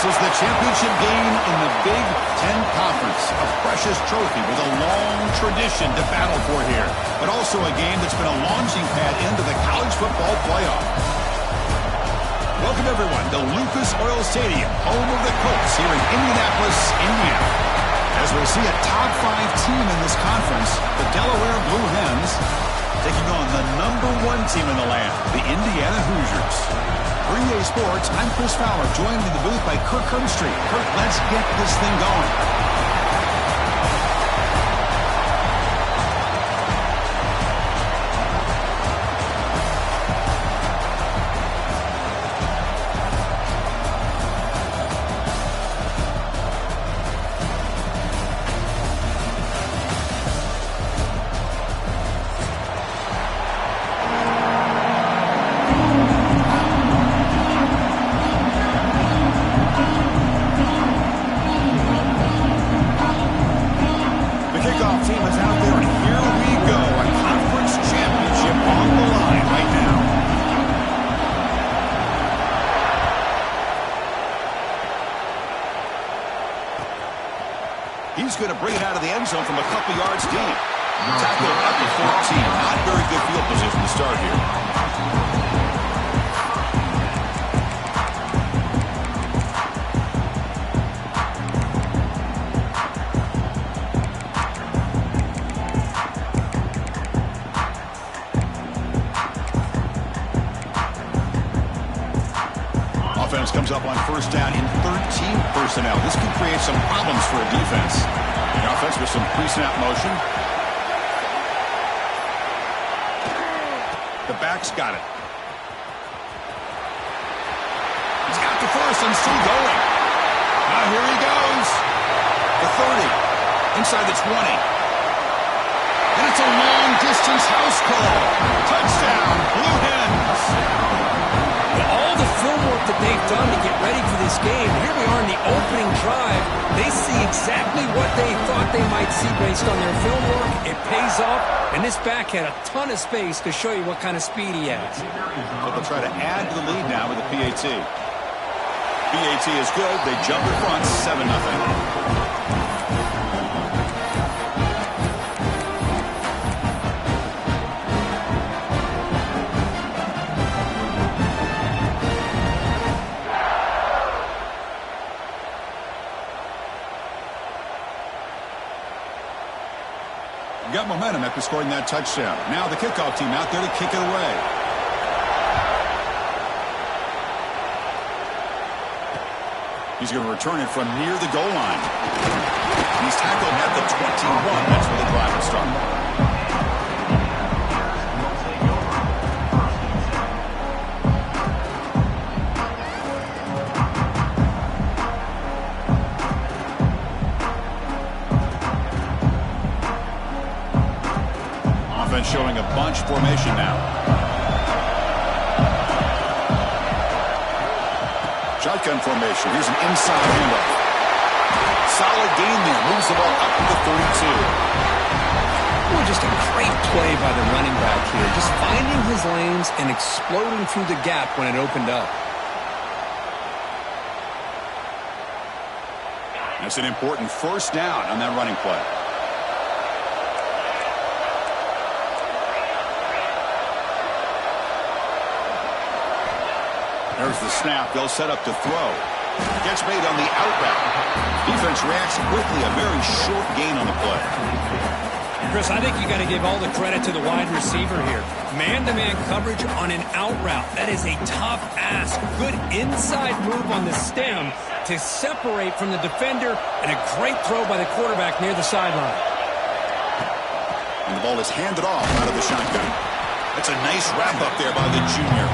is the championship game in the Big Ten Conference. A precious trophy with a long tradition to battle for here. But also a game that's been a launching pad into the college football playoff. Welcome, everyone, to Lucas Oil Stadium, home of the Colts here in Indianapolis, Indiana. As we see a top 5 team in this conference, the Delaware Blue Hens, taking on the #1 team in the land, the Indiana Hoosiers. For EA Sports, I'm Chris Fowler, joined in the booth by Kirk Herbstreit. Kirk, let's get this thing going. He's going to bring it out of the end zone from a couple yards deep. Tackle up to 14. Not very good field position to start here. Offense comes up on first down in 13 personnel. This could create some problems for a defense. The offense with some pre-snap motion. The back's got it. He's got the first and still going. Now here he goes. The 30. Inside the 20. And it's a long-distance house call. Touchdown, Blue Hens. All the film work that they've done to get ready for this game, here we are in the opening drive. They see exactly what they thought they might see based on their film work. It pays off, and this back had a ton of space to show you what kind of speed he has. So they'll try to add to the lead now with the PAT. PAT is good. They jump in front, 7-0. Got momentum after scoring that touchdown. Now the kickoff team out there to kick it away. He's going to return it from near the goal line. He's tackled at the 21. That's where the drive will start. Showing a bunch formation now. Shotgun formation. Here's an inside handoff. Solid gain there. Moves the ball up to the 32. Well, just a great play by the running back here. Just finding his lanes and exploding through the gap when it opened up. That's an important first down on that running play. There's the snap. They'll set up to throw. Gets made on the out route. Defense reacts quickly. A very short gain on the play. Chris, I think you got to give all the credit to the wide receiver here. Man-to-man coverage on an out route. That is a tough ask. Good inside move on the stem to separate from the defender, and a great throw by the quarterback near the sideline. And the ball is handed off out of the shotgun. That's a nice wrap up there by the junior.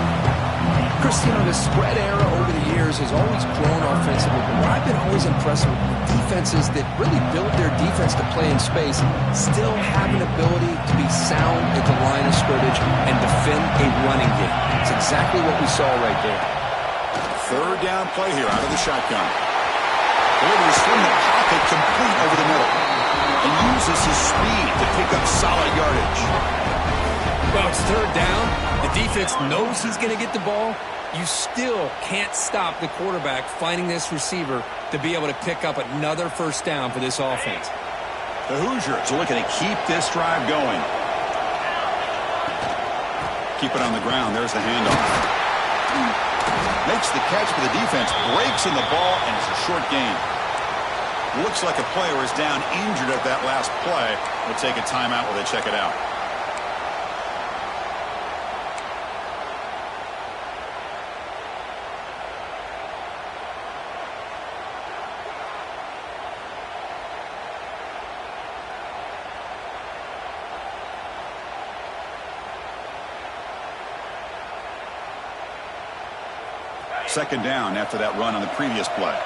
Chris, you know, the spread era over the years has always grown offensively, but what I've been always impressed with defenses that really build their defense to play in space still have an ability to be sound at the line of scrimmage and defend a running game. It's exactly what we saw right there. Third down play here out of the shotgun. Delivers from the pocket complete over the middle and uses his speed to pick up solid yardage. Well, it's third down. The defense knows he's going to get the ball, you still can't stop the quarterback finding this receiver to be able to pick up another first down for this offense. The Hoosiers are looking to keep this drive going. Keep it on the ground. There's the handoff. Makes the catch, but the defense breaks in the ball, and it's a short gain. Looks like a player is down injured at that last play. We'll take a timeout while they check it out. Second down after that run on the previous play.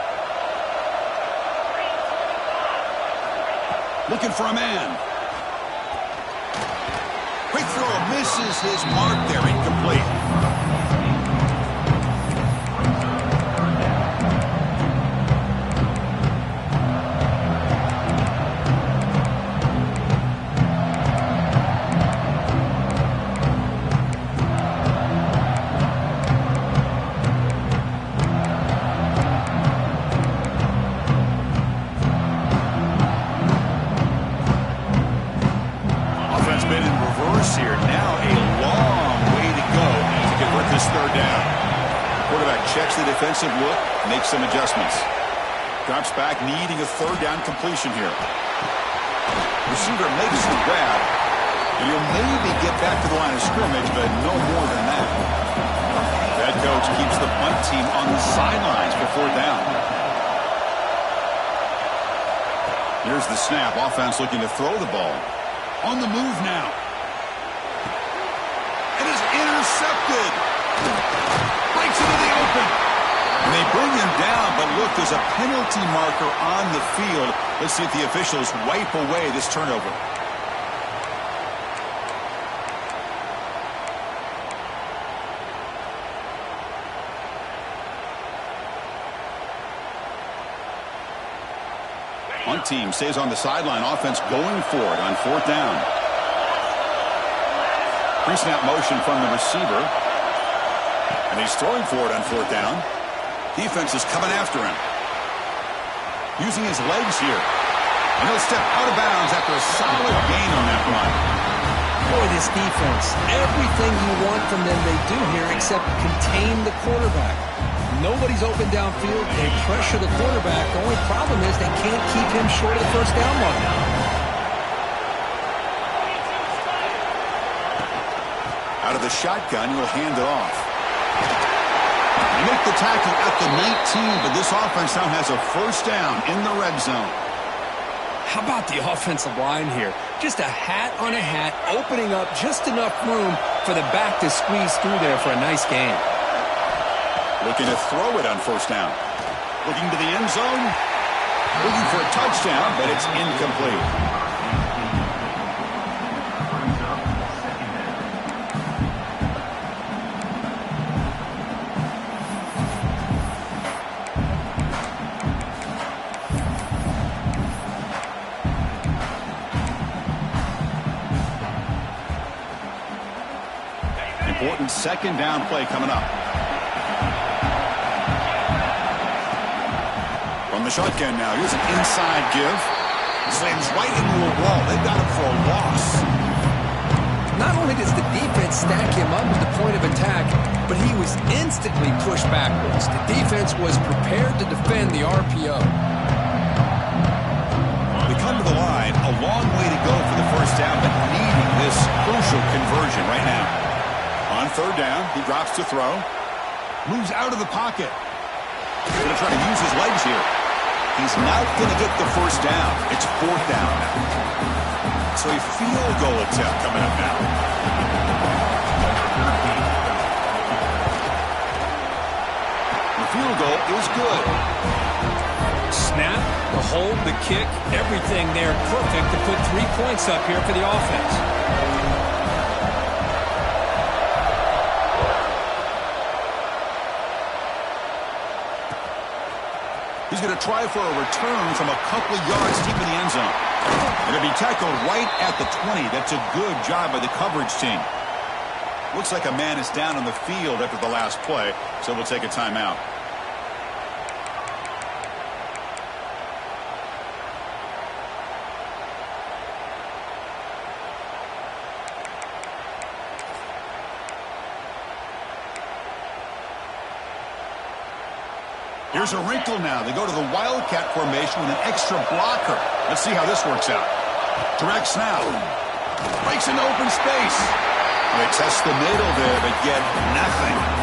Looking for a man. Quick throw, misses his mark there, incomplete. Here. Now a long way to go to convert this third down. Quarterback checks the defensive look, makes some adjustments. Drops back, needing a third down completion here. Receiver makes the grab, and he'll maybe get back to the line of scrimmage, but no more than that. The head coach keeps the punt team on the sidelines for fourth down. Here's the snap. Offense looking to throw the ball. On the move now. Intercepted. Breaks into the open. And they bring him down, but look, there's a penalty marker on the field. Let's see if the officials wipe away this turnover. One team stays on the sideline. Offense going for it on fourth down. Pre-snap motion from the receiver. And he's throwing for it on fourth down. Defense is coming after him. Using his legs here. And he'll step out of bounds after a solid gain on that run. Boy, this defense, everything you want from them they do here except contain the quarterback. Nobody's open downfield. They pressure the quarterback. The only problem is they can't keep him short of the first down line. Out of the shotgun, he'll hand it off. Make the tackle at the 19, but this offense now has a first down in the red zone. How about the offensive line here? Just a hat on a hat, opening up just enough room for the back to squeeze through there for a nice gain. Looking to throw it on first down. Looking to the end zone. Looking for a touchdown, but it's incomplete. Important second down play coming up. From the shotgun now, here's an inside give. Slams right into a wall. They've got him for a loss. Not only does the defense stack him up at the point of attack, but he was instantly pushed backwards. The defense was prepared to defend the RPO. They come to the line, a long way to go for the first down, but needing this crucial conversion right now. On third down, he drops to throw. Moves out of the pocket. He's going to try to use his legs here. He's not going to get the first down. It's fourth down now. So a field goal attempt coming up now. The field goal is good. Snap, the hold, the kick, everything there perfect to put 3 points up here for the offense. He's going to try for a return from a couple of yards deep in the end zone. It'll be tackled right at the 20. That's a good job by the coverage team. Looks like a man is down on the field after the last play, so we'll take a timeout. Here's a wrinkle now. They go to the Wildcat formation with an extra blocker. Let's see how this works out. Direct snap. Breaks into open space. They test the middle there, but get nothing.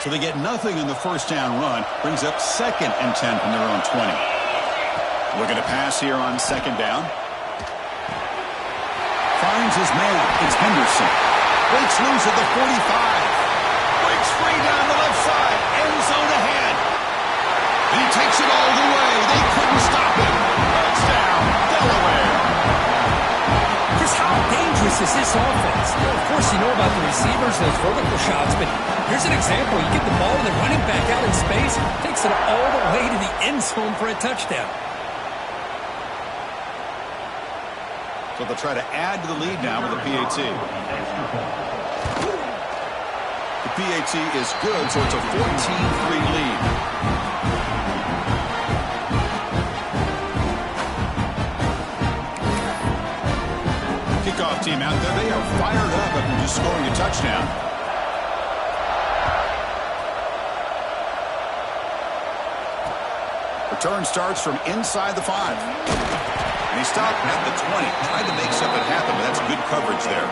So they get nothing in the first down run. Brings up 2nd and 10 from their own 20. Looking to pass here on 2nd down. Finds his man. It's Henderson. Breaks loose at the 45. Breaks free down the left side. End zone ahead. And he takes it all the way. They couldn't stop him. Touchdown, Delaware. Chris, how dangerous is this offense? You know, of course, you know about the receivers, those vertical shots, but here's an example. You get the ball and the running back out in space, takes it all the way to the end zone for a touchdown. So they'll try to add to the lead now with a PAT. The PAT is good, so it's a 14-3 lead. Kickoff team out there. They are fired up after just scoring a touchdown. Return starts from inside the 5. And he stopped at the 20. Tried to make something happen, but that's good coverage there.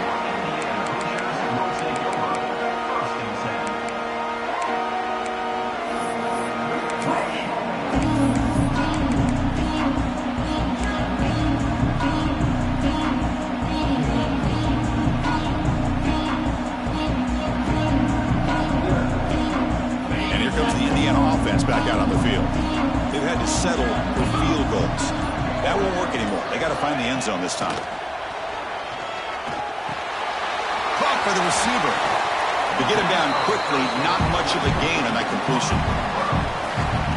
And here comes the Indiana offense back out on the field. They've had to settle for field goals. That won't work anymore. They got to find the end zone this time. Caught by the receiver. To get him down quickly, not much of a gain on that completion.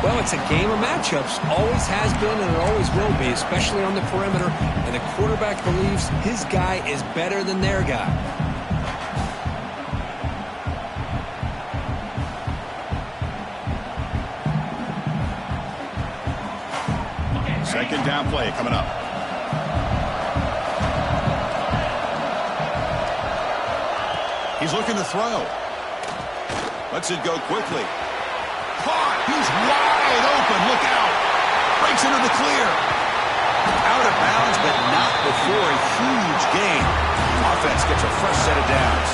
Well, it's a game of matchups. Always has been and it always will be, especially on the perimeter. And the quarterback believes his guy is better than their guy. Second down play coming up. He's looking to throw. Lets it go quickly. Caught. He's wide open. Look out. Breaks into the clear. Out of bounds, but not before a huge gain. Offense gets a fresh set of downs.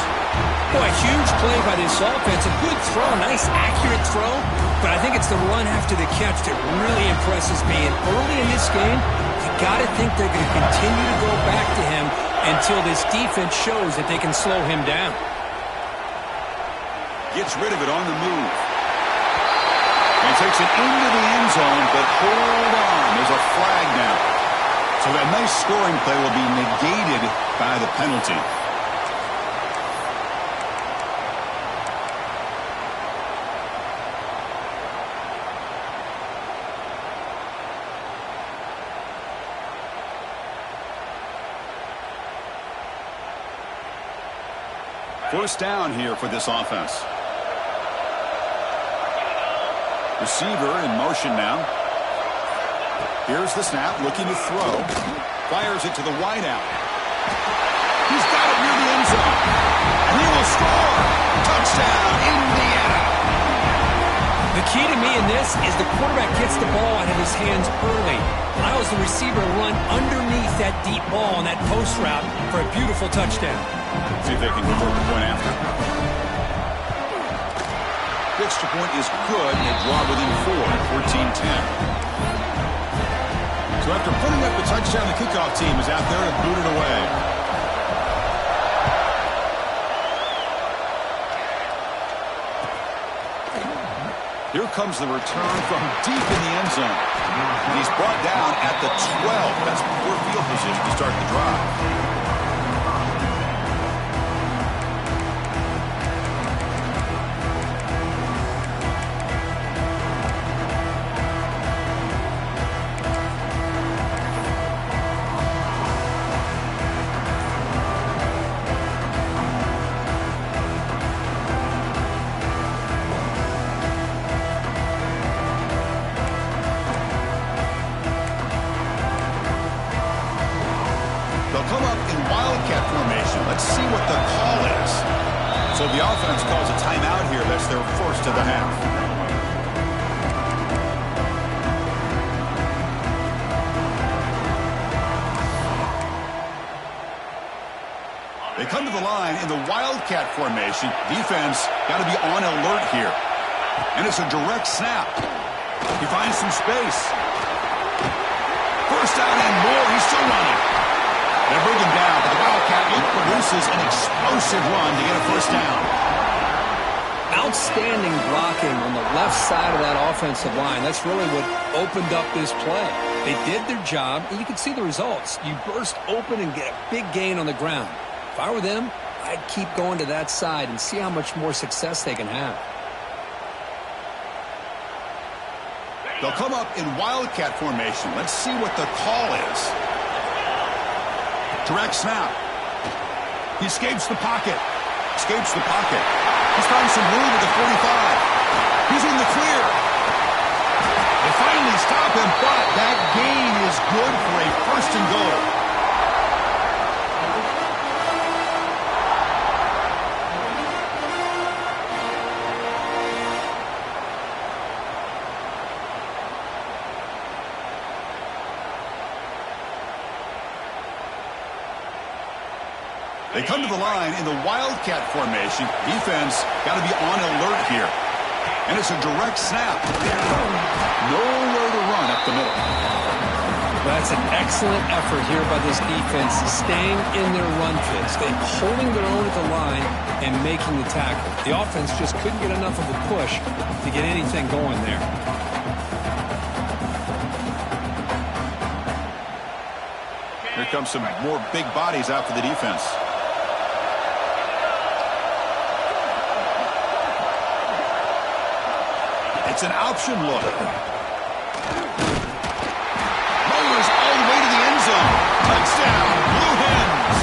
Boy, a huge play by this offense. A good throw. Nice, accurate throw. But I think it's the run after the catch that really impresses me. And early in this game, you got to think they're going to continue to go back to him until this defense shows that they can slow him down. Gets rid of it on the move. And takes it into the end zone, but hold on. There's a flag now. So that nice scoring play will be negated by the penalty. First down here for this offense. Receiver in motion now. Here's the snap, looking to throw. Fires it to the wideout. He's got it near the end zone. And he will score. Touchdown, Indiana. The key to me in this is the quarterback gets the ball out of his hands early. Allows the receiver to run underneath that deep ball on that post route for a beautiful touchdown. See if they can convert the point after. The extra point is good. They draw within 4, 14-10. So after putting up the touchdown, the kickoff team is out there to boot it away. Here comes the return from deep in the end zone. And he's brought down at the 12. That's poor field position to start the drive. Come up in wildcat formation. Let's see what the call is. So the offense calls a timeout here. That's their first of the half. They come to the line in the wildcat formation. Defense got to be on alert here. And it's a direct snap. He finds some space. First down and more. He's still running. They bring him down, but the Wildcat look produces an explosive run to get a first down. Outstanding blocking on the left side of that offensive line. That's really what opened up this play. They did their job, and you can see the results. You burst open and get a big gain on the ground. If I were them, I'd keep going to that side and see how much more success they can have. They'll come up in wildcat formation. Let's see what the call is. Direct snap. He escapes the pocket. Escapes the pocket. He's found some room at the 45. He's in the clear. They finally stop him, but that gain is good for a first and goal. They come to the line in the wildcat formation. Defense got to be on alert here. And it's a direct snap. Nowhere to run up the middle. That's an excellent effort here by this defense, staying in their run fits. They're holding their own at the line and making the tackle. The offense just couldn't get enough of a push to get anything going there. Here comes some more big bodies out for the defense. It's an option look. Rollers all the way to the end zone. Touchdown, Blue Hens.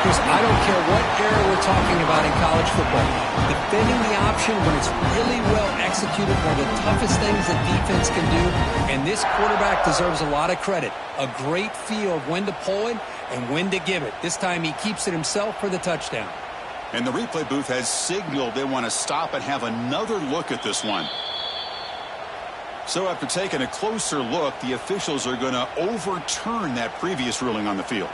Chris, I don't care what era we're talking about in college football. Defending the option when it's really well executed, one of the toughest things that defense can do, and this quarterback deserves a lot of credit. A great feel of when to pull it and when to give it. This time he keeps it himself for the touchdown. And the replay booth has signaled they want to stop and have another look at this one. So after taking a closer look, the officials are going to overturn that previous ruling on the field.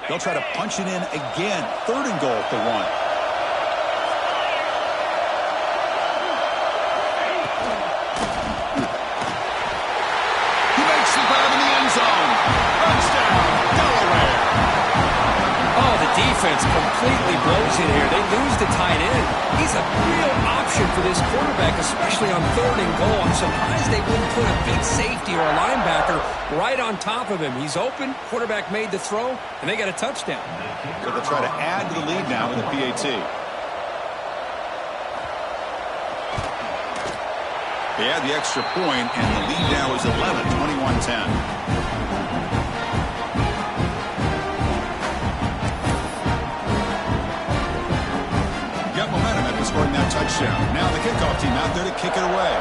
They'll try to punch it in again. 3rd and goal at the 1. Defense completely blows it here. They lose the tight end. He's a real option for this quarterback, especially on 3rd and goal. I'm surprised they wouldn't put a big safety or a linebacker right on top of him. He's open. Quarterback made the throw, and they got a touchdown. So they'll try to add to the lead now with a PAT. They add the extra point, and the lead now is 11, 21-10. Scoring that touchdown. Now the kickoff team out there to kick it away.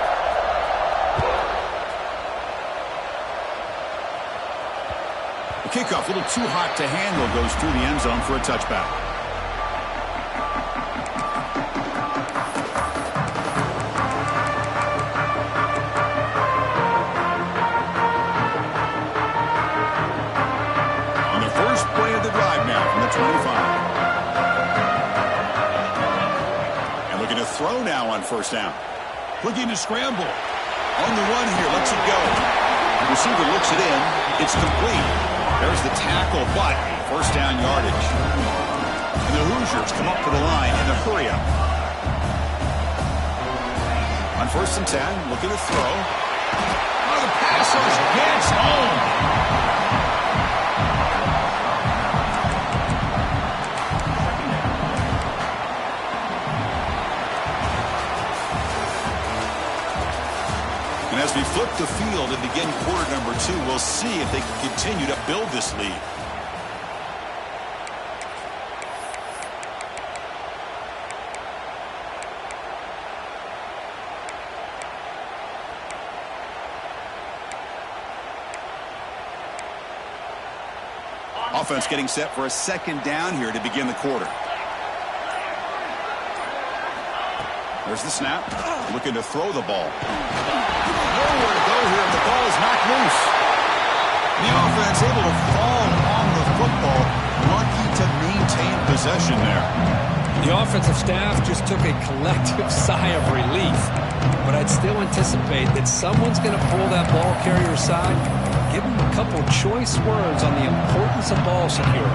The kickoff, a little too hot to handle, goes through the end zone for a touchback. On the first play of the drive now from the 25. Throw now on 1st down. Looking to scramble. On the run here, lets it go. The receiver looks it in. It's complete. There's the tackle, but first down yardage. And the Hoosiers come up to the line in the hurry-up. On 1st and 10, looking to throw. Oh, the pass rush gets home. And as we flip the field and begin quarter number 2, we'll see if they can continue to build this lead. Offense getting set for a 2nd down here to begin the quarter. There's the snap. Looking to throw the ball. Nowhere to go here. The ball is knocked loose. The offense able to fall on the football. Lucky to maintain possession there. The offensive staff just took a collective sigh of relief. But I'd still anticipate that someone's going to pull that ball carrier aside. Give him a couple choice words on the importance of ball security.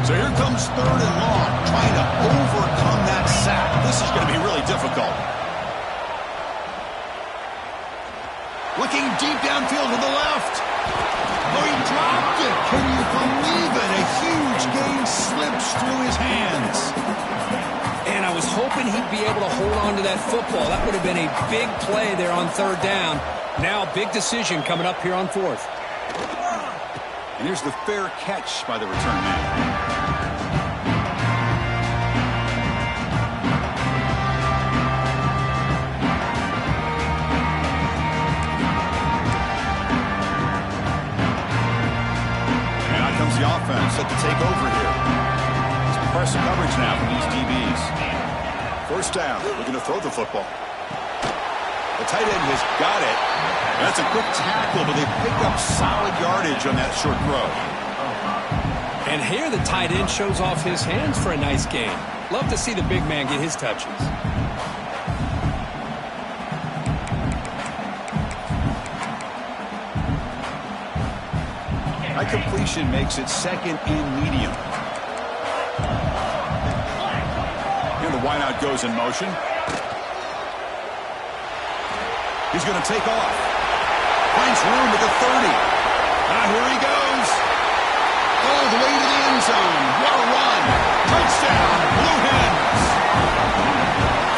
So here comes 3rd and long, trying to overcome that sack. This is going to be really difficult. Looking deep downfield to the left. Oh, he dropped it. Can you believe it? A huge gain slips through his hands. And I was hoping he'd be able to hold on to that football. That would have been a big play there on 3rd down. Now, big decision coming up here on 4th. And here's the fair catch by the return man. The offense set to take over here. Some press coverage now from these DBs. 1st down, looking to throw the football. The tight end has got it. That's a quick tackle, but they pick up solid yardage on that short throw. And here the tight end shows off his hands for a nice gain. Love to see the big man get his touches. High completion makes it 2nd and medium. Here the wideout goes in motion. He's going to take off. Finds room at the 30. Here he goes. All the way to the end zone. What a run. Touchdown, Blue Hens.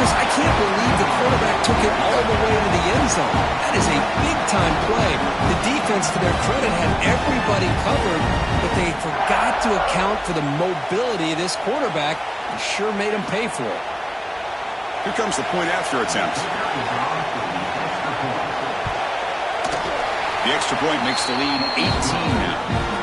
Chris, I can't believe the quarterback took it all the way to the end zone. That is a big-time play. The defense, to their credit, had everybody covered, but they forgot to account for the mobility of this quarterback. He sure made him pay for it. Here comes the point after attempt. The extra point makes the lead 18 now.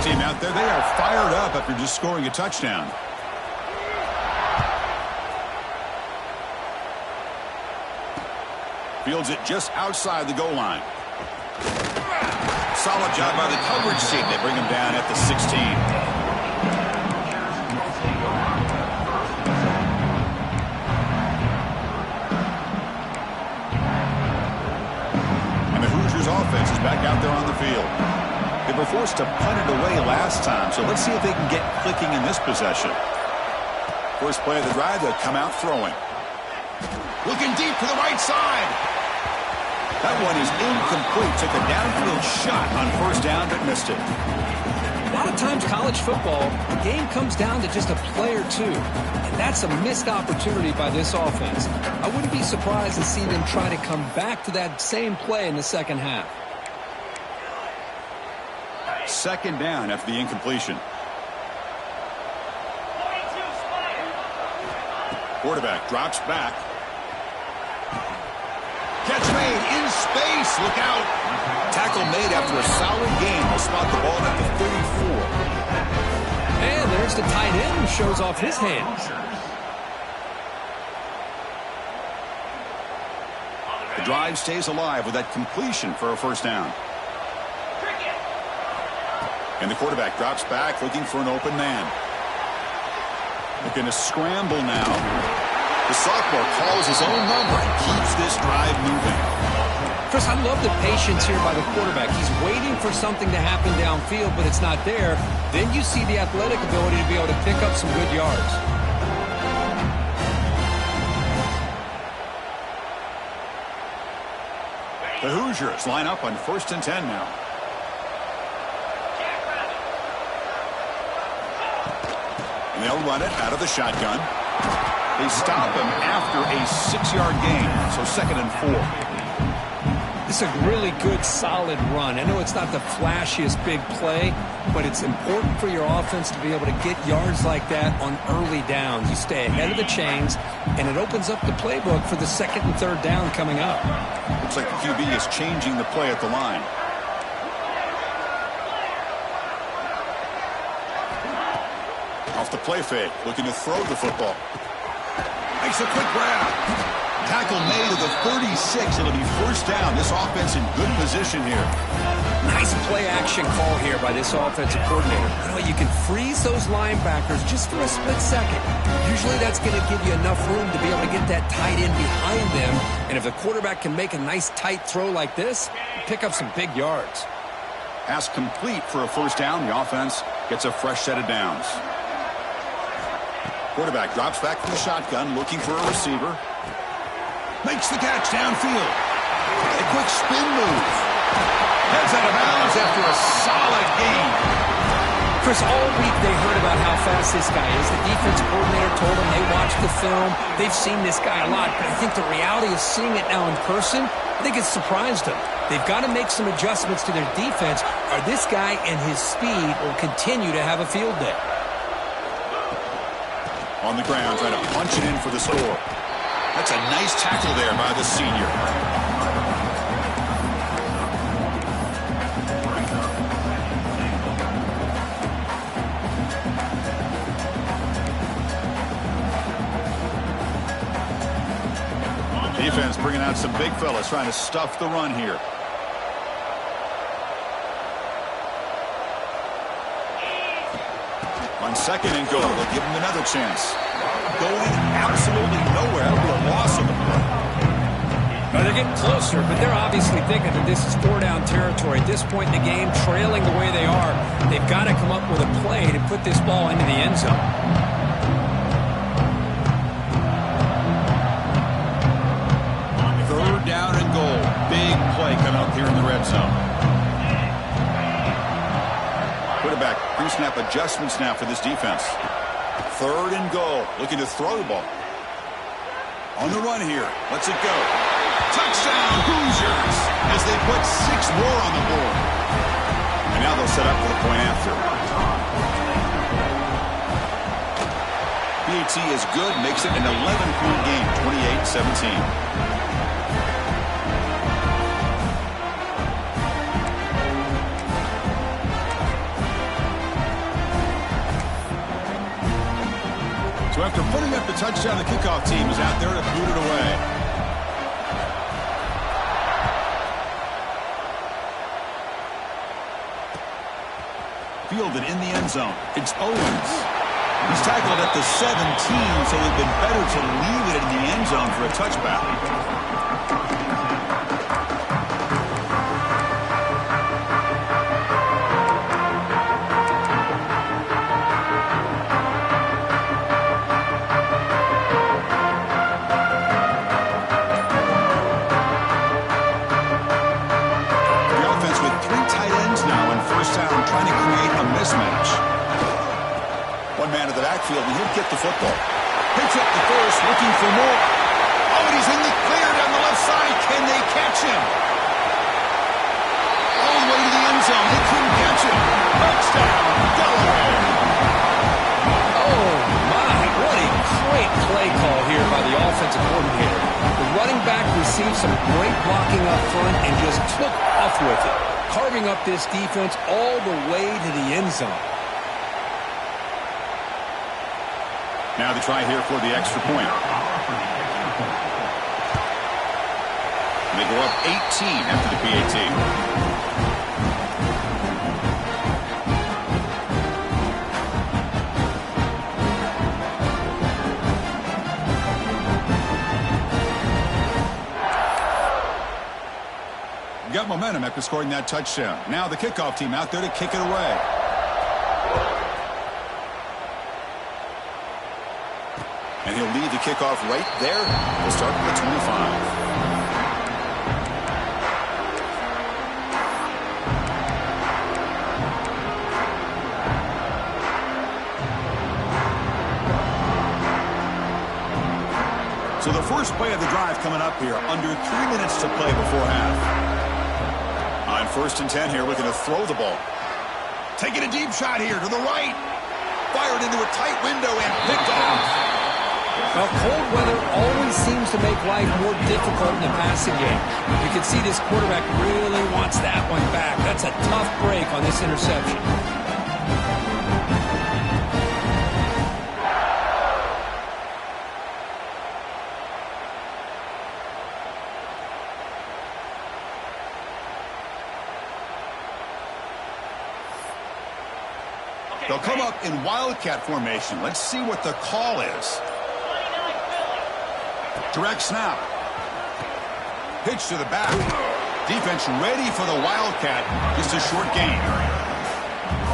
Team out there, they are fired up after just scoring a touchdown. Fields it just outside the goal line. Solid job by the coverage team. They bring him down at the 16. And the Hoosiers offense is back out there on the field. They were forced to punt it away last time, so let's see if they can get clicking in this possession. First play of the drive, they'll come out throwing. Looking deep to the right side. That one is incomplete. Took a downfield shot on 1st down, but missed it. A lot of times college football, the game comes down to just a play or two. And that's a missed opportunity by this offense. I wouldn't be surprised to see them try to come back to that same play in the 2nd half. 2nd down after the incompletion. Quarterback drops back. Catch made in space. Look out. Tackle made after a solid gain. Will spot the ball at the 34. And there's the tight end who shows off his hands. The drive stays alive with that completion for a 1st down. And the quarterback drops back looking for an open man. Looking to scramble now. The sophomore calls his own number and keeps this drive moving. Chris, I love the patience here by the quarterback. He's waiting for something to happen downfield, but it's not there. Then you see the athletic ability to be able to pick up some good yards. The Hoosiers line up on 1st and 10 now. And they'll run it out of the shotgun. They stop him after a 6-yard gain, so 2nd and 4. This is a really good, solid run. I know it's not the flashiest big play, but it's important for your offense to be able to get yards like that on early downs. You stay ahead of the chains, and it opens up the playbook for the 2nd and 3rd down coming up. Looks like the QB is changing the play at the line. Off the play fake, looking to throw the football. Makes a quick grab. Tackle made at the 36. It'll be 1st down. This offense in good position here. Nice play action call here by this offensive coordinator. You know, you can freeze those linebackers just for a split second. Usually that's going to give you enough room to be able to get that tight end behind them. And if the quarterback can make a nice tight throw like this, pick up some big yards. Pass complete for a 1st down. The offense gets a fresh set of downs. Quarterback drops back from the shotgun, looking for a receiver. Makes the catch downfield. A quick spin move. Heads out of bounds after a solid gain. Chris, all week they heard about how fast this guy is. The defense coordinator told them they watched the film. They've seen this guy a lot, but I think the reality of seeing it now in person, I think it's surprised them. They've got to make some adjustments to their defense, or this guy and his speed will continue to have a field day. On the ground, trying to punch it in for the score. That's a nice tackle there by the senior. Defense bringing out some big fellas trying to stuff the run here. On 2nd and goal, they'll give him another chance. Going absolutely nowhere. That'll be a loss of the play. Well, they're getting closer, but they're obviously thinking that this is 4-down territory. At this point in the game, trailing the way they are, they've got to come up with a play to put this ball into the end zone. Third down and goal. Big play coming up here in the red zone. Quarterback pre-snap adjustments now for this defense. 3rd and goal. Looking to throw the ball. On the run here. Lets it go. Touchdown Hoosiers as they put 6 more on the board. And now they'll set up for the point after. BAT is good. Makes it an 11-point game. 28-17. So after putting up the touchdown, the kickoff team is out there to boot it away. Fielded in the end zone. It's Owens. He's tackled at the 17, so it would have been better to leave it in the end zone for a touchback. And he'll get the football. Picks up the first, looking for more. Oh, and he's in the clear down the left side. Can they catch him? All the way to the end zone. They couldn't catch him. Touchdown, Delaware. Oh, my. What a great play call here by the offensive coordinator. The running back received some great blocking up front and just took off with it, carving up this defense all the way to the end zone. Now the try here for the extra point. And they go up 18 after the PAT. got momentum after scoring that touchdown. Now the kickoff team out there to kick it away. And he'll lead the kickoff right there. We'll start with the 25. So the first play of the drive coming up here. Under 3 minutes to play before half. On 1st and 10 here, looking to throw the ball. Taking a deep shot here to the right. Fired into a tight window and picked off. Well, cold weather always seems to make life more difficult in the passing game. You can see this quarterback really wants that one back. That's a tough break on this interception. They'll come up in Wildcat formation. Let's see what the call is. Direct snap. Pitch to the back. Defense ready for the Wildcat. Just a short gain.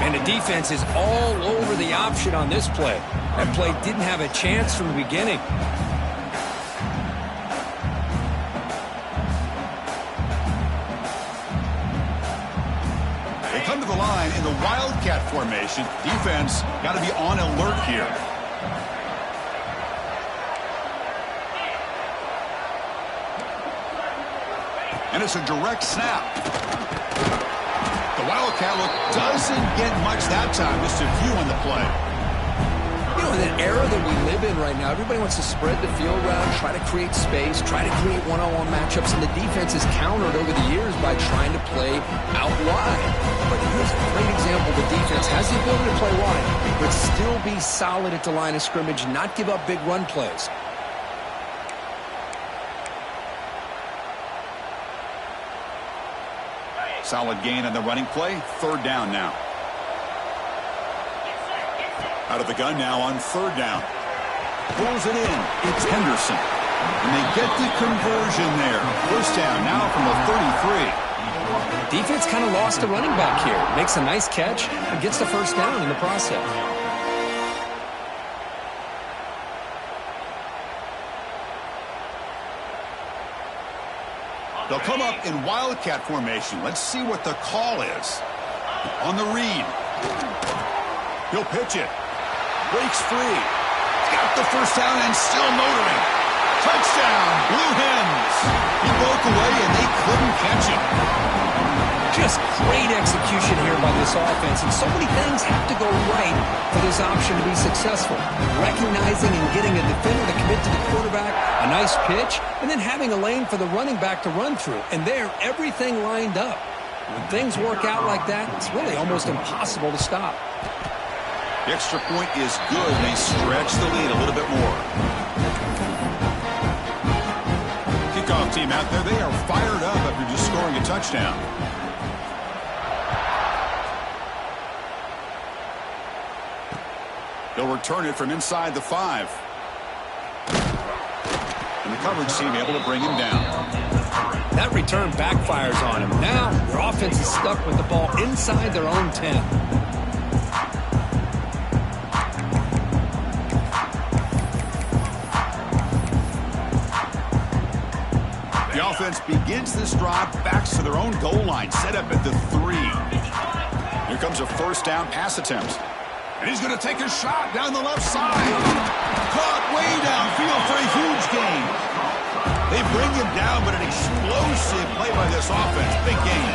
And the defense is all over the option on this play. That play didn't have a chance from the beginning. They come to the line in the Wildcat formation. Defense got to be on alert here. And it's a direct snap. The Wildcat look doesn't get much that time. Just a few on the play. You know, in an era that we live in right now, everybody wants to spread the field around, try to create space, try to create one-on-one matchups, and the defense is countered over the years by trying to play out wide. But here's a great example. The defense has the ability to play wide, but still be solid at the line of scrimmage, not give up big run plays. Solid gain on the running play. 3rd down now. Out of the gun now on 3rd down. Pulls it in. It's Henderson. And they get the conversion there. 1st down now from the 33. Defense kind of lost the running back here. Makes a nice catch and gets the 1st down in the process. They'll come up in Wildcat formation. Let's see what the call is. On the read. He'll pitch it. Breaks free. Got the 1st down and still motoring. Touchdown, Blue Hens. He broke away and they couldn't catch him. Just great execution here by this offense, and so many things have to go right for this option to be successful. Recognizing and getting a defender to commit to the quarterback, a nice pitch, and then having a lane for the running back to run through. And there, everything lined up. When things work out like that, it's really almost impossible to stop. The extra point is good, and they stretch the lead a little bit more. Kickoff team out there, they are fired up after just scoring a touchdown. They'll return it from inside the 5. And the coverage team able to bring him down. That return backfires on him. Now, their offense is stuck with the ball inside their own 10. The offense begins this drive, backs to their own goal line, set up at the 3. Here comes a 1st down pass attempt. And he's going to take a shot down the left side. Caught way downfield for a huge gain. They bring him down, but an explosive play by this offense. Big gain.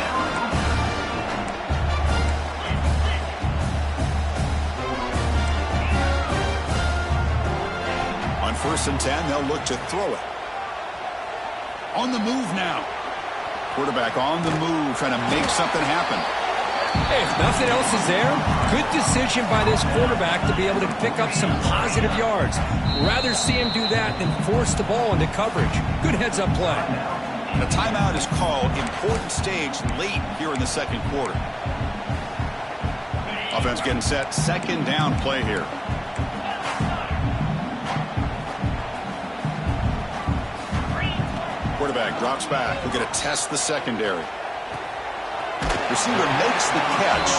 On 1st and 10, they'll look to throw it. On the move now. Quarterback on the move, trying to make something happen. Hey, if nothing else is there, good decision by this quarterback to be able to pick up some positive yards. Rather see him do that than force the ball into coverage. Good heads-up play. The timeout is called. Important stage late here in the 2nd quarter. Offense getting set. 2nd down play here. Quarterback drops back. We're going to test the secondary. Receiver makes the catch.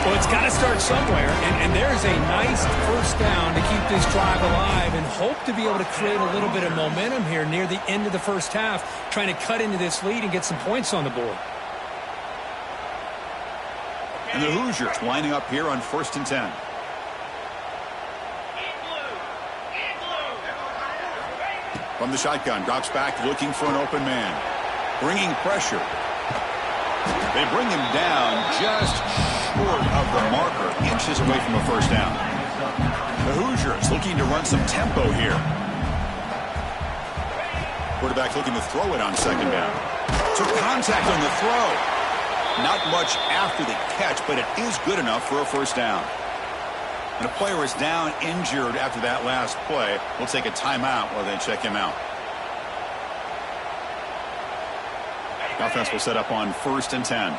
Well, it's got to start somewhere, and there's a nice first down to keep this drive alive and hope to be able to create a little bit of momentum here near the end of the first half, trying to cut into this lead and get some points on the board. And the Hoosiers lining up here on 1st and 10. From the shotgun, drops back looking for an open man. Bringing pressure. They bring him down just short of the marker, inches away from a first down. The Hoosiers looking to run some tempo here. Quarterback looking to throw it on 2nd down. Took contact on the throw. Not much after the catch, but it is good enough for a first down. And a player is down injured after that last play. We'll take a timeout while they check him out. The offense will set up on 1st and 10.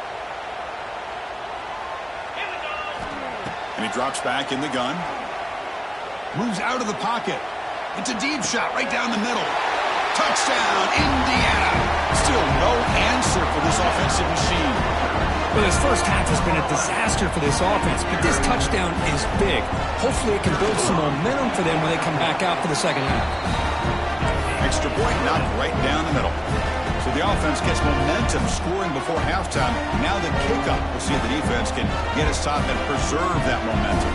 And he drops back in the gun. Moves out of the pocket. It's a deep shot right down the middle. Touchdown, Indiana. Still no answer for this offensive machine. Well, this first half has been a disaster for this offense, but this touchdown is big. Hopefully it can build some momentum for them when they come back out for the second half. Extra point knocked right down the middle. So the offense gets momentum scoring before halftime. Now the kickoff. We'll see if the defense can get us top and preserve that momentum.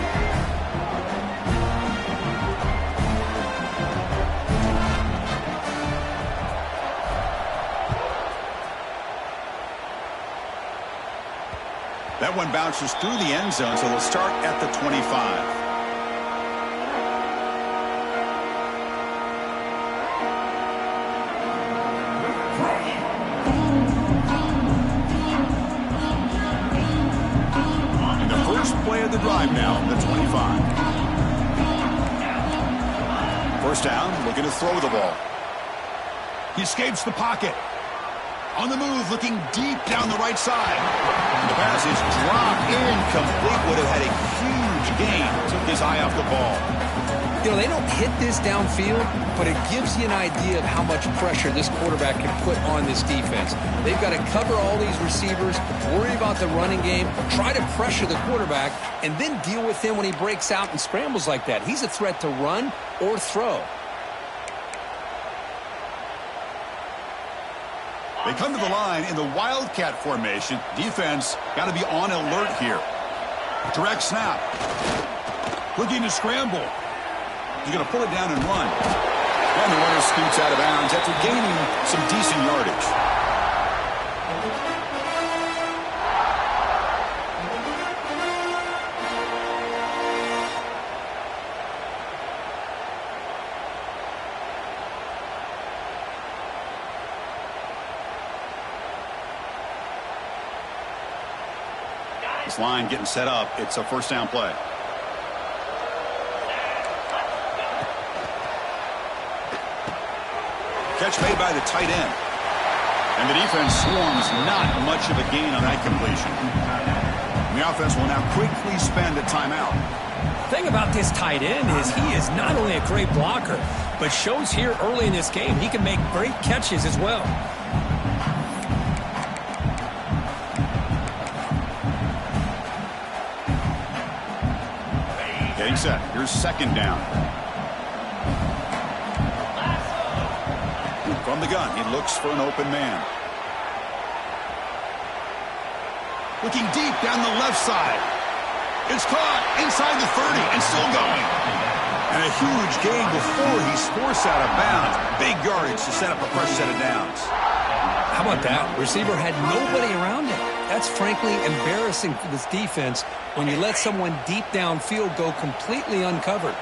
That one bounces through the end zone, so they'll start at the 25. The drive now, the 25. First down, looking to throw the ball. He escapes the pocket. On the move, looking deep down the right side. And the pass is dropped incomplete. Would have had a huge gain. Took his eye off the ball. You know, they don't hit this downfield, but it gives you an idea of how much pressure this quarterback can put on this defense. They've got to cover all these receivers, worry about the running game, try to pressure the quarterback, and then deal with him when he breaks out and scrambles like that. He's a threat to run or throw. They come to the line in the Wildcat formation. Defense got to be on alert here. Direct snap. Looking to scramble. He's going to pull it down and run. And the runner scoots out of bounds after gaining some decent yardage. This line getting set up. It's a first down play. Catch made by the tight end. And the defense swarms, not much of a gain on that completion. And the offense will now quickly spend a timeout. The thing about this tight end is he is not only a great blocker, but shows here early in this game he can make great catches as well. Getting set. Here's 2nd down. From the gun, he looks for an open man. Looking deep down the left side. It's caught inside the 30 and still going. And a huge gain before he's forced out of bounds. Big yardage to set up a fresh set of downs. How about that? Receiver had nobody around him. That's frankly embarrassing for this defense when you let someone deep downfield go completely uncovered.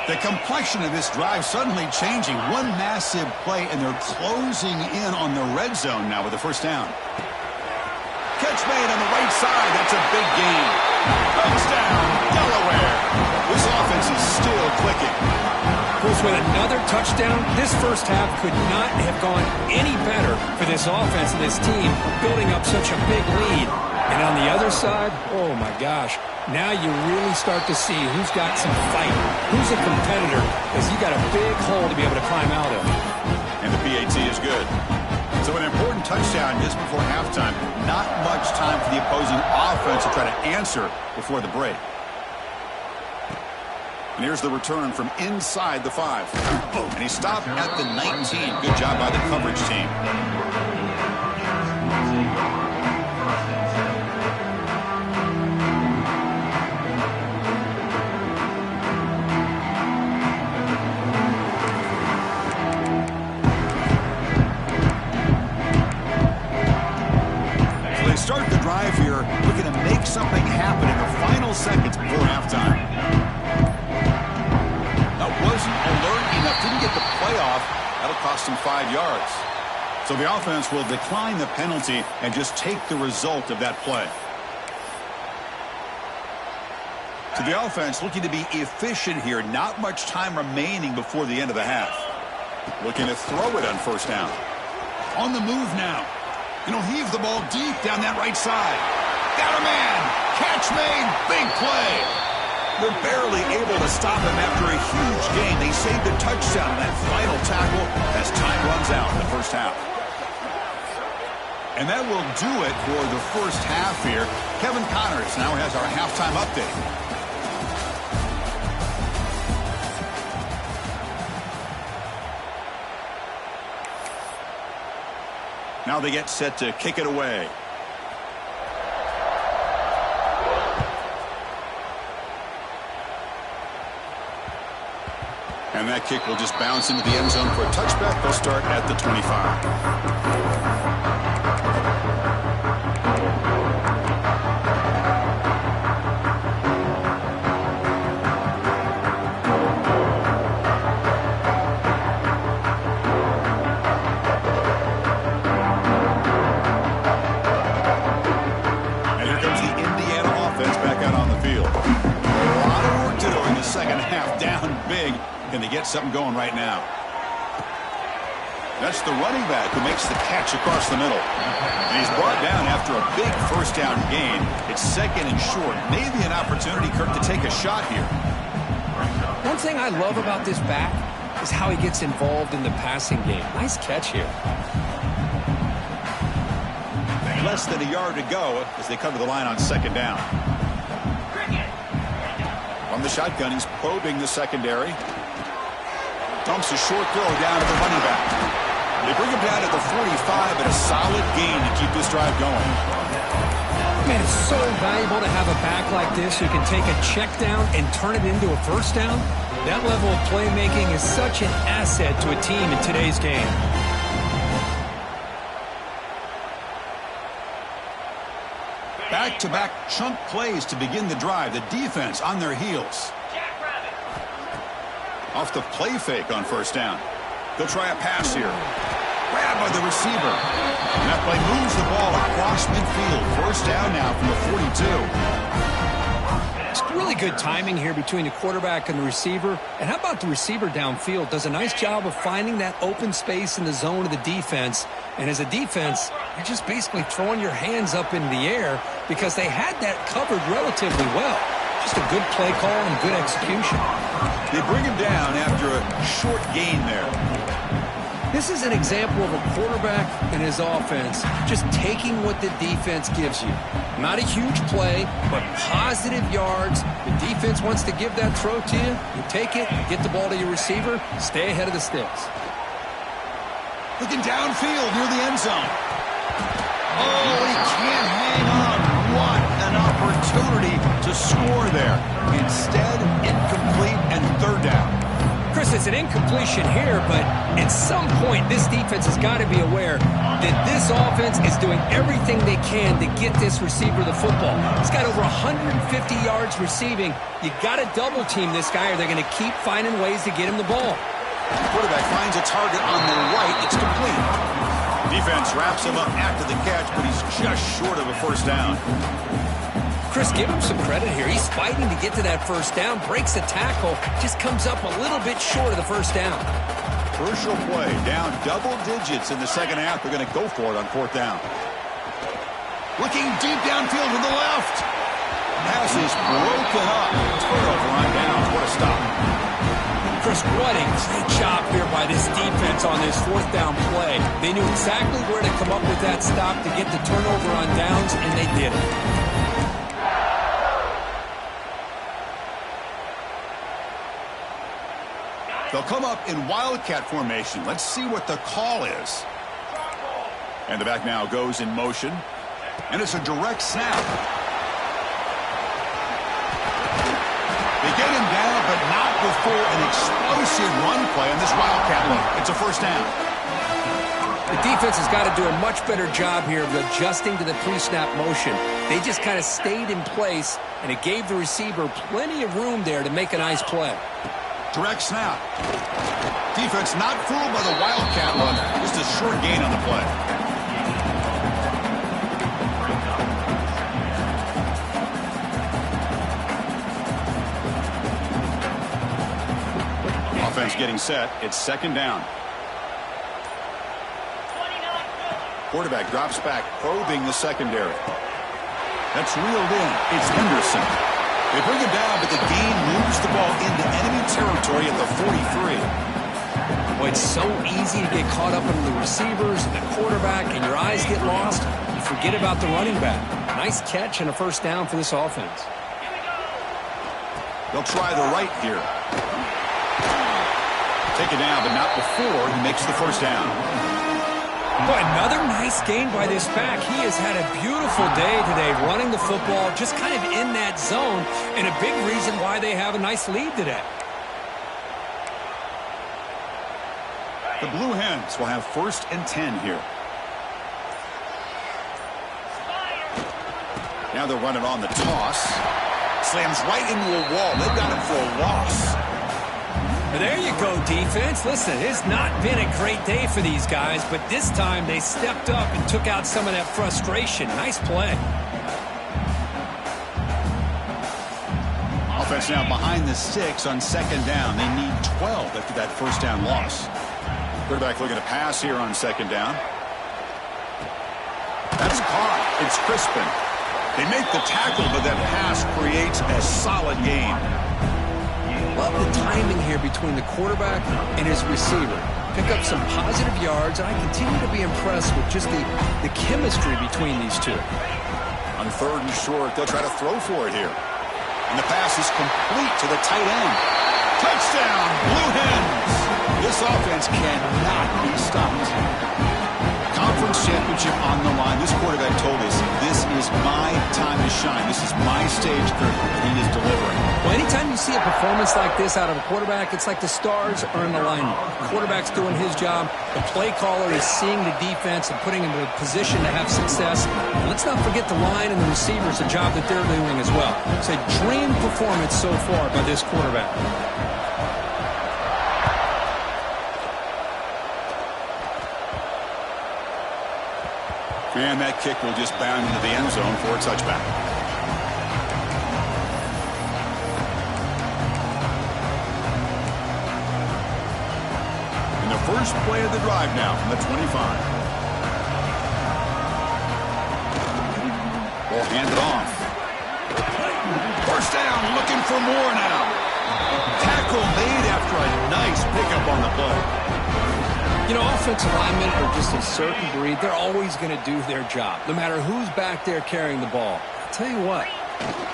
The complexion of this drive suddenly changing. One massive play, and they're closing in on the red zone now with the first down. Catch made on the right side. That's a big gain. Touchdown, Delaware. This offense is still clicking. Bruce, with another touchdown, this first half could not have gone any better for this offense and this team, building up such a big lead. And on the other side, oh my gosh, now you really start to see who's got some fight, who's a competitor, as you got a big hole to be able to climb out of. And the PAT is good. So an important long touchdown just before halftime. Not much time for the opposing offense to try to answer before the break. And here's the return from inside the 5. And he stopped at the 19. Good job by the coverage team. Start the drive here, looking to make something happen in the final seconds before halftime. That wasn't alert enough, didn't get the playoff. That'll cost him 5 yards. So the offense will decline the penalty and just take the result of that play. So the offense looking to be efficient here. Not much time remaining before the end of the half. Looking to throw it on first down. On the move now. And he'll heave the ball deep down that right side. Got a man. Catch made. Big play. They're barely able to stop him after a huge gain. They saved a touchdown in that final tackle as time runs out in the first half. And that will do it for the first half here. Kevin Connors now has our halftime update. Now they get set to kick it away. And that kick will just bounce into the end zone for a touchback. They'll start at the 25. Can they get something going right now? That's the running back who makes the catch across the middle. And he's brought down after a big first down gain. It's second and short. Maybe an opportunity, Kirk, to take a shot here. One thing I love about this back is how he gets involved in the passing game. Nice catch here. Less than a yard to go as they come to the line on second down. From the shotgun, he's probing the secondary. Dumps a short throw down to the running back. They bring him down at the 45, and a solid gain to keep this drive going. Man, it's so valuable to have a back like this who can take a check down and turn it into a first down. That level of playmaking is such an asset to a team in today's game. Back-to-back chunk plays to begin the drive. The defense on their heels. Off the play fake on first down. They'll try a pass here. Grabbed by the receiver. And that play moves the ball across midfield. First down now from the 42. It's really good timing here between the quarterback and the receiver. And how about the receiver downfield? Does a nice job of finding that open space in the zone of the defense. And as a defense, you're just basically throwing your hands up in the air because they had that covered relatively well. Just a good play call and good execution. They bring him down after a short gain there. This is an example of a quarterback and his offense just taking what the defense gives you. Not a huge play, but positive yards. The defense wants to give that throw to you. You take it, get the ball to your receiver, stay ahead of the sticks. Looking downfield near the end zone. Oh, he can't hang on. What an opportunity to score there. Instead, incomplete and third down. Chris, it's an incompletion here, but at some point, this defense has got to be aware that this offense is doing everything they can to get this receiver the football. He's got over 150 yards receiving. You got to double team this guy or they're going to keep finding ways to get him the ball. The quarterback finds a target on the right. It's complete. Defense wraps him up after the catch, but he's just short of a first down. Chris, give him some credit here. He's fighting to get to that first down, breaks the tackle, just comes up a little bit short of the first down. Crucial play, down double digits in the second half. They're going to go for it on fourth down. Looking deep downfield to the left. Pass is broken up. Turnover on downs. What a stop. Chris, what a great job here by this defense on this fourth down play. They knew exactly where to come up with that stop to get the turnover on downs, and they did it. They'll come up in Wildcat formation. Let's see what the call is. And the back now goes in motion. And it's a direct snap. They get him down, but not before an explosive run play on this Wildcat look. It's a first down. The defense has got to do a much better job here of adjusting to the pre-snap motion. They just kind of stayed in place, and it gave the receiver plenty of room there to make a nice play. Direct snap. Defense not fooled by the Wildcat look. Just a short gain on the play. Offense getting set. It's second down. Quarterback drops back, probing the secondary. That's reeled in. It's Henderson. They bring him down, but the gain moves the ball into enemy territory at the 43. Boy, it's so easy to get caught up in the receivers and the quarterback, and your eyes get lost. You forget about the running back. Nice catch and a first down for this offense. They'll try the right here. Take it down, but not before he makes the first down. Boy, another nice gain by this back. He has had a beautiful day today running the football, just kind of in that zone, and a big reason why they have a nice lead today. The Blue Hens will have 1st and 10 here. Now they're running on the toss. Slams right into a wall. They've got him for a loss. There you go, defense. Listen, it's not been a great day for these guys, but this time they stepped up and took out some of that frustration. Nice play. Offense now behind the 6 on second down. They need 12 after that first down loss. Quarterback looking to pass here on second down. That's caught. It's Crispin. They make the tackle, but that pass creates a solid gain. Love the timing here between the quarterback and his receiver. Pick up some positive yards, and I continue to be impressed with just the chemistry between these two. On 3rd and short, they'll try to throw for it here. And the pass is complete to the tight end. Touchdown, Blue Hens! This offense cannot be stopped. Conference championship on the line. This quarterback told us, this is my time to shine. This is my stage curtain. He is delivering. Well, anytime you see a performance like this out of a quarterback, it's like the stars are in alignment. The quarterback's doing his job. The play caller is seeing the defense and putting him in a position to have success. And let's not forget the line and the receivers, the job that they're doing as well. It's a dream performance so far by this quarterback. And that kick will just bound into the end zone for a touchback. And the first play of the drive now from the 25. Ball handed off. First down, looking for more now. Tackle made after a nice pickup on the play. You know, offensive linemen are just a certain breed. They're always going to do their job, no matter who's back there carrying the ball. I'll tell you what,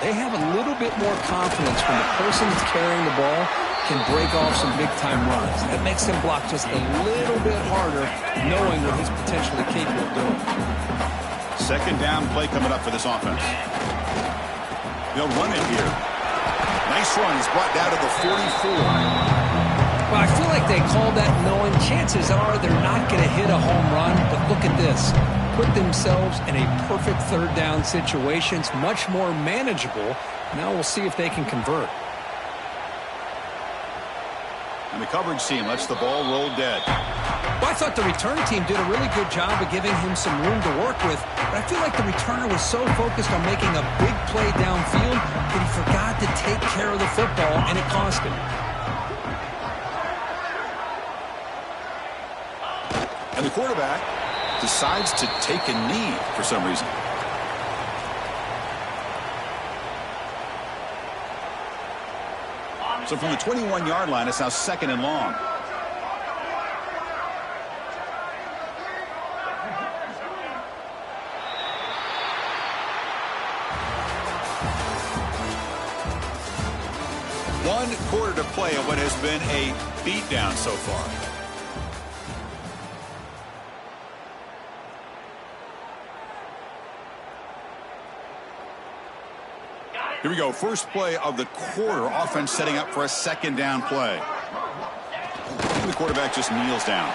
they have a little bit more confidence when the person that's carrying the ball can break off some big-time runs. That makes them block just a little bit harder, knowing what he's potentially capable of doing. Second down play coming up for this offense. They'll run it here. Nice run. He's brought down to the 44. Well, I feel like they called that knowing chances are they're not going to hit a home run, but look at this. Put themselves in a perfect third down situation. It's much more manageable. Now we'll see if they can convert. And the coverage team lets the ball roll dead. Well, I thought the return team did a really good job of giving him some room to work with, but I feel like the returner was so focused on making a big play downfield that he forgot to take care of the football, and it cost him. And the quarterback decides to take a knee for some reason. So from the 21-yard line, it's now 2nd and long. One quarter to play in what has been a beatdown so far. Here we go. First play of the quarter. Offense setting up for a 2nd down play. The quarterback just kneels down.